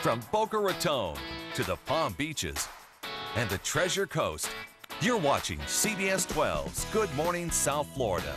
From Boca Raton to the Palm Beaches and the Treasure Coast, you're watching CBS 12's Good Morning South Florida.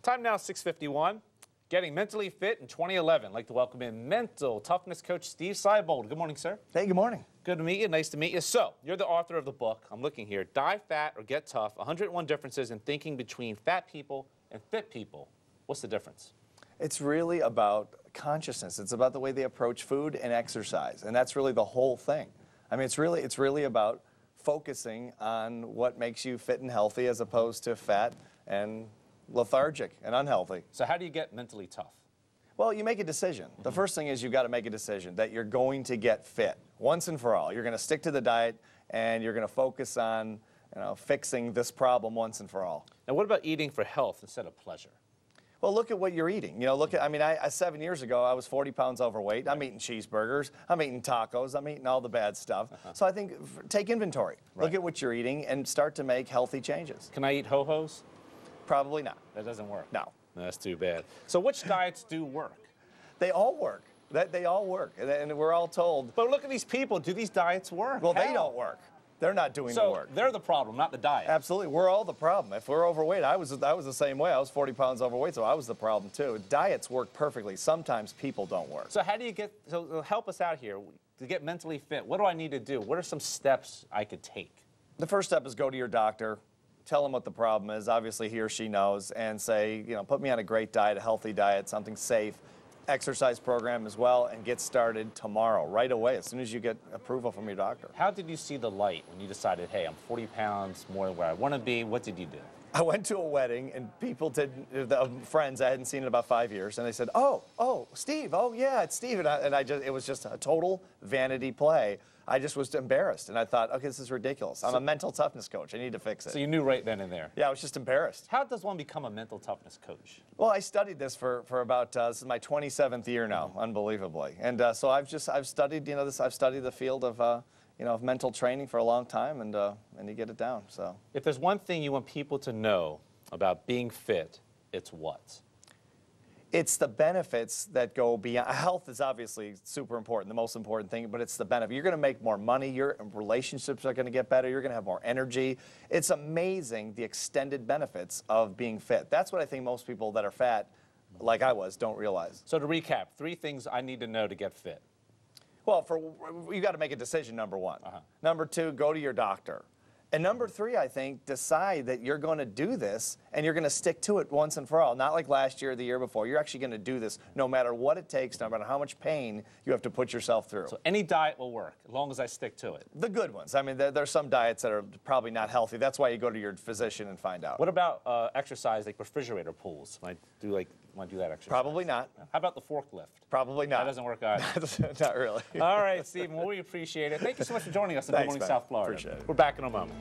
Time now, 6:51. Getting mentally fit in 2011. I'd like to welcome in mental toughness coach Steve Seibold. Good morning, sir. Hey, good morning. Good to meet you. Nice to meet you. So, you're the author of the book. I'm looking here. Die Fat or Get Tough, 101 Differences in Thinking Between Fat People and Fit People. What's the difference? It's really about consciousness. It's about the way they approach food and exercise, and that's really the whole thing. I mean, it's really about focusing on what makes you fit and healthy as opposed to fat and lethargic and unhealthy. So how do you get mentally tough? Well, you make a decision. The first thing is you've got to make a decision that you're going to get fit once and for all. You're going to stick to the diet, and you're going to focus on fixing this problem once and for all. Now, what about eating for health instead of pleasure? Well, look at what you're eating. I 7 years ago, I was 40 pounds overweight. I'm eating cheeseburgers. I'm eating tacos. I'm eating all the bad stuff. So I think take inventory. Right. Look at what you're eating and start to make healthy changes. Can I eat ho-hos? Probably not. That doesn't work. No. That's too bad. So which diets do work? They all work. They all work. And we're all told. But look at these people. Do these diets work? Well, How? they don't work. They're not doing the work. So they're the problem, not the diet. Absolutely. We're all the problem. If we're overweight, I was the same way. I was 40 pounds overweight, so I was the problem too. Diets work perfectly. Sometimes people don't work. So how do you so help us out here. To get mentally fit, what do I need to do? What are some steps I could take? The first step is go to your doctor. Tell him what the problem is. Obviously, he or she knows, and say, put me on a great diet, a healthy diet, something safe, exercise program as well, and get started tomorrow, right away, as soon as you get approval from your doctor. How did you see the light when you decided, hey, I'm 40 pounds more than where I want to be? What did you do? I went to a wedding, and people friends I hadn't seen in about 5 years, and they said, oh, Steve, oh yeah, it's Steve, it was just a total vanity play. I just was embarrassed, and I thought, okay, this is ridiculous. I'm a mental toughness coach. I need to fix it. So you knew right then and there? Yeah, I was just embarrassed. How does one become a mental toughness coach? Well, I studied this for about, this is my 27th year now, unbelievably. And so I've studied, this. I've studied the field of, of mental training for a long time, and you get it down, so. If there's one thing you want people to know about being fit, it's what? It's the benefits that go beyond. Health is obviously super important, the most important thing, but it's the benefit. You're going to make more money. Your relationships are going to get better. You're going to have more energy. It's amazing the extended benefits of being fit. That's what I think most people that are fat, like I was, don't realize. So to recap, 3 things I need to know to get fit. Well, you got to make a decision, number 1. Number 2, go to your doctor. And number 3, I think, decide that you're going to do this and you're going to stick to it once and for all. Not like last year or the year before. You're actually going to do this no matter what it takes, no matter how much pain you have to put yourself through. So any diet will work as long as I stick to it. The good ones. I mean, there's some diets that are probably not healthy. That's why you go to your physician and find out. What about exercise like refrigerator pulls? Want to do that exercise? Probably not. How about the forklift? Probably not. That doesn't work either. Not really. All right, Stephen. Well, we appreciate it. Thank you so much for joining us on Good Morning South Florida. Appreciate it. We're back in a moment.